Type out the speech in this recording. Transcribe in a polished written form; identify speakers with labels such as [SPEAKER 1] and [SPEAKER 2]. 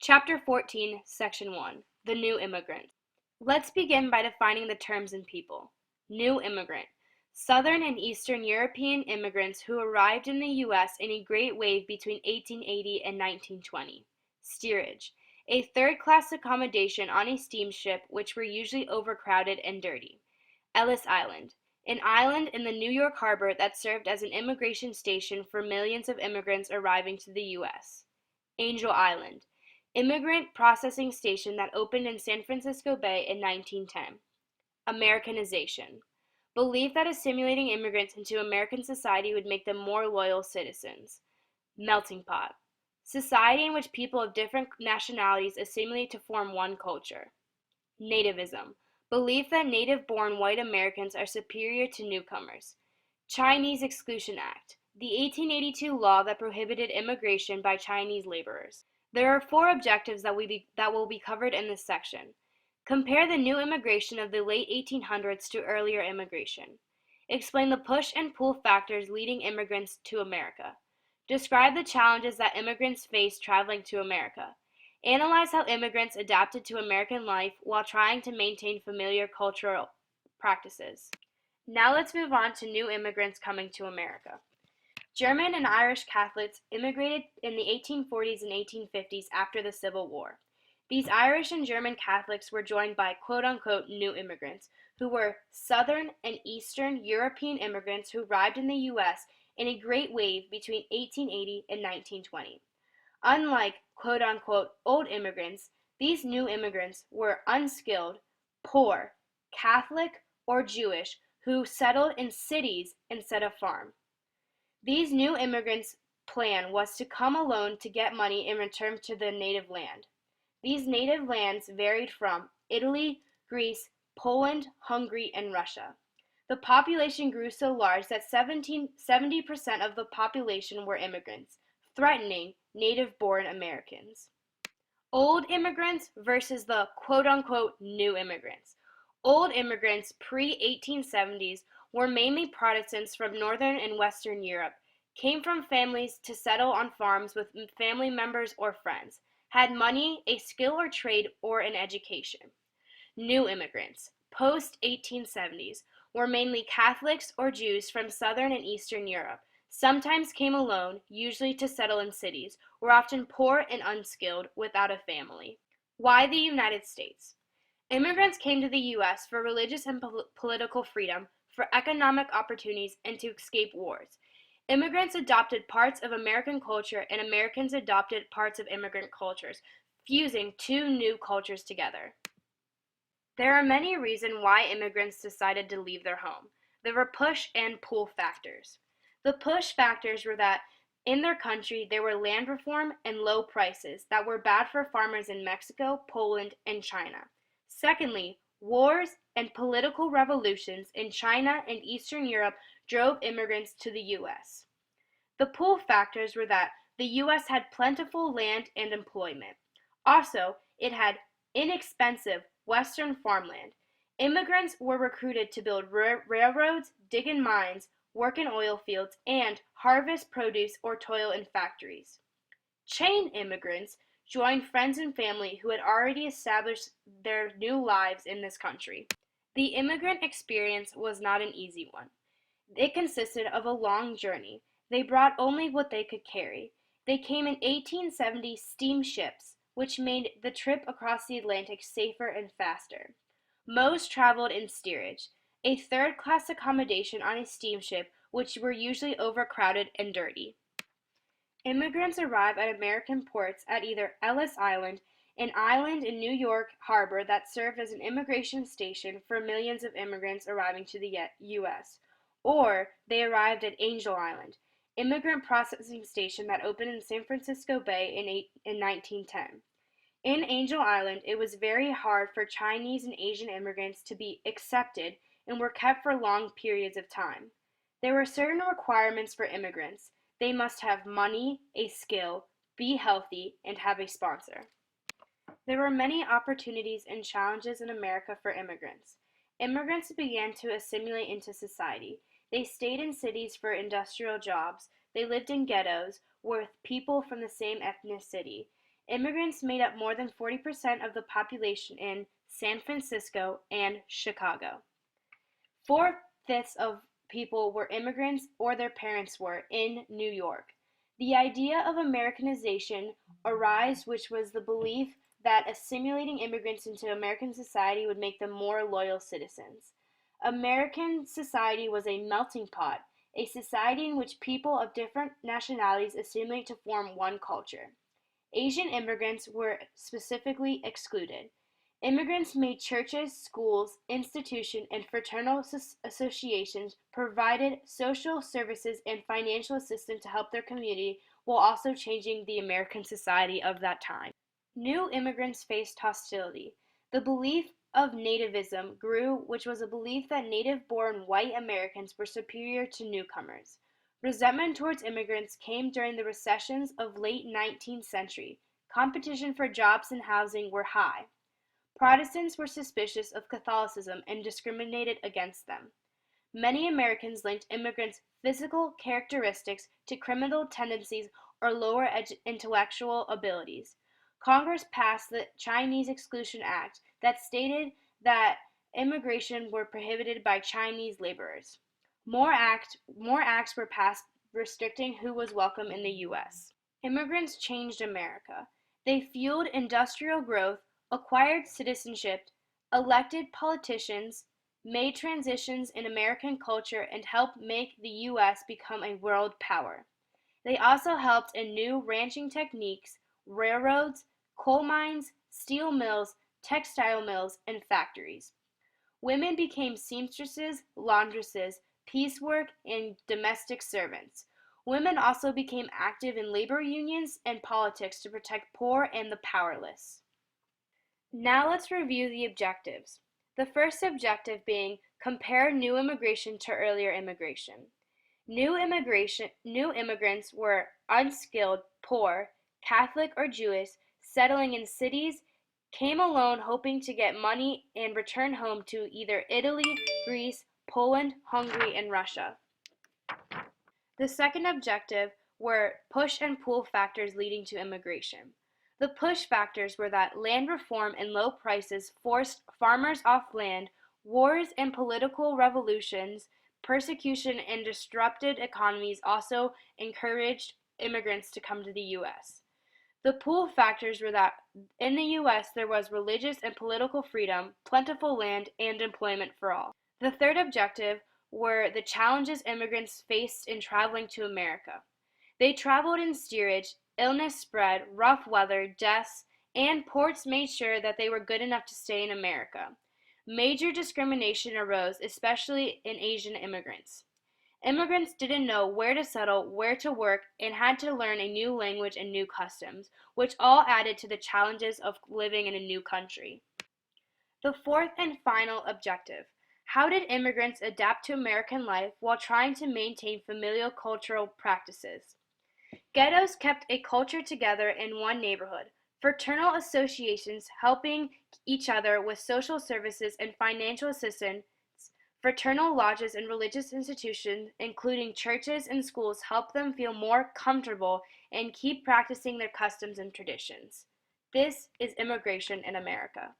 [SPEAKER 1] Chapter 14, Section 1, The New Immigrant. Let's begin by defining the terms and people. New immigrant. Southern and Eastern European immigrants who arrived in the U.S. in a great wave between 1880 and 1920. Steerage. A third-class accommodation on a steamship which were usually overcrowded and dirty. Ellis Island. An island in the New York harbor that served as an immigration station for millions of immigrants arriving to the U.S. Angel Island. Immigrant processing station that opened in San Francisco Bay in 1910. Americanization. Belief that assimilating immigrants into American society would make them more loyal citizens. Melting pot. Society in which people of different nationalities assimilate to form one culture. Nativism. Belief that native-born white Americans are superior to newcomers. Chinese Exclusion Act. The 1882 law that prohibited immigration by Chinese laborers. There are 4 objectives that will be covered in this section. Compare the new immigration of the late 1800s to earlier immigration. Explain the push and pull factors leading immigrants to America. Describe the challenges that immigrants face traveling to America. Analyze how immigrants adapted to American life while trying to maintain familiar cultural practices. Now let's move on to new immigrants coming to America. German and Irish Catholics immigrated in the 1840s and 1850s after the Civil War. These Irish and German Catholics were joined by quote-unquote new immigrants, who were Southern and Eastern European immigrants who arrived in the U.S. in a great wave between 1880 and 1920. Unlike quote-unquote old immigrants, these new immigrants were unskilled, poor, Catholic, or Jewish who settled in cities instead of farms. These new immigrants' plan was to come alone to get money in return to the native land. These native lands varied from Italy, Greece, Poland, Hungary, and Russia. The population grew so large that 70% of the population were immigrants, threatening native-born Americans. Old immigrants versus the quote-unquote new immigrants. Old immigrants pre-1870s were mainly Protestants from Northern and Western Europe, came from families to settle on farms with family members or friends, had money, a skill or trade, or an education. New immigrants, post-1870s, were mainly Catholics or Jews from Southern and Eastern Europe, sometimes came alone, usually to settle in cities, were often poor and unskilled, without a family. Why the United States? Immigrants came to the U.S. for religious and political freedom, for economic opportunities, and to escape wars. Immigrants adopted parts of American culture and Americans adopted parts of immigrant cultures, fusing 2 new cultures together. There are many reasons why immigrants decided to leave their home. There were push and pull factors. The push factors were that in their country there were land reform and low prices that were bad for farmers in Mexico, Poland, and China. Secondly, wars and political revolutions in China and Eastern Europe drove immigrants to the U.S. The pull factors were that the U.S. had plentiful land and employment. Also, it had inexpensive Western farmland. Immigrants were recruited to build railroads, dig in mines, work in oil fields, and harvest produce or toil in factories. Chain immigrants joined friends and family who had already established their new lives in this country. The immigrant experience was not an easy one. It consisted of a long journey. They brought only what they could carry. They came in 1870 steamships, which made the trip across the Atlantic safer and faster. Most traveled in steerage, a third-class accommodation on a steamship which were usually overcrowded and dirty. Immigrants arrive at American ports at either Ellis Island, an island in New York harbor that served as an immigration station for millions of immigrants arriving to the U.S., or they arrived at Angel Island, immigrant processing station that opened in San Francisco Bay in 1910. In Angel Island, it was very hard for Chinese and Asian immigrants to be accepted and were kept for long periods of time. There were certain requirements for immigrants. They must have money, a skill, be healthy, and have a sponsor. There were many opportunities and challenges in America for immigrants. Immigrants began to assimilate into society. They stayed in cities for industrial jobs. They lived in ghettos with people from the same ethnicity. Immigrants made up more than 40% of the population in San Francisco and Chicago. 4/5 of people were immigrants or their parents were in New York. The idea of Americanization arose, which was the belief that assimilating immigrants into American society would make them more loyal citizens. American society was a melting pot, a society in which people of different nationalities assimilate to form one culture. Asian immigrants were specifically excluded. Immigrants made churches, schools, institutions, and fraternal associations provided social services and financial assistance to help their community while also changing the American society of that time. New immigrants faced hostility. The belief of nativism grew, which was a belief that native-born white Americans were superior to newcomers. Resentment towards immigrants came during the recessions of late 19th century. Competition for jobs and housing were high. Protestants were suspicious of Catholicism and discriminated against them. Many Americans linked immigrants' physical characteristics to criminal tendencies or lower intellectual abilities. Congress passed the Chinese Exclusion Act that stated that immigration were prohibited by Chinese laborers. More acts were passed restricting who was welcome in the U.S. Immigrants changed America. They fueled industrial growth, acquired citizenship, elected politicians, made transitions in American culture, and helped make the U.S. become a world power. They also helped in new ranching techniques, railroads, coal mines, steel mills, textile mills, and factories. Women became seamstresses, laundresses, piecework, and domestic servants. Women also became active in labor unions and politics to protect poor and the powerless. Now let's review the objectives. The first objective being compare new immigration to earlier immigration. New immigrants were unskilled, poor, Catholic or Jewish, settling in cities, came alone hoping to get money and return home to either Italy, Greece, Poland, Hungary, and Russia. The second objective were push and pull factors leading to immigration. The push factors were that land reform and low prices forced farmers off land, wars and political revolutions, persecution and disrupted economies also encouraged immigrants to come to the U.S. The pull factors were that in the U.S. there was religious and political freedom, plentiful land, and employment for all. The third objective were the challenges immigrants faced in traveling to America. They traveled in steerage, illness spread, rough weather, deaths, and ports made sure that they were good enough to stay in America. Major discrimination arose, especially in Asian immigrants. Immigrants didn't know where to settle, where to work, and had to learn a new language and new customs, which all added to the challenges of living in a new country. The fourth and final objective. How did immigrants adapt to American life while trying to maintain familial cultural practices? Ghettos kept a culture together in one neighborhood. Fraternal associations helping each other with social services and financial assistance. Fraternal lodges and religious institutions, including churches and schools, help them feel more comfortable and keep practicing their customs and traditions. This is immigration in America.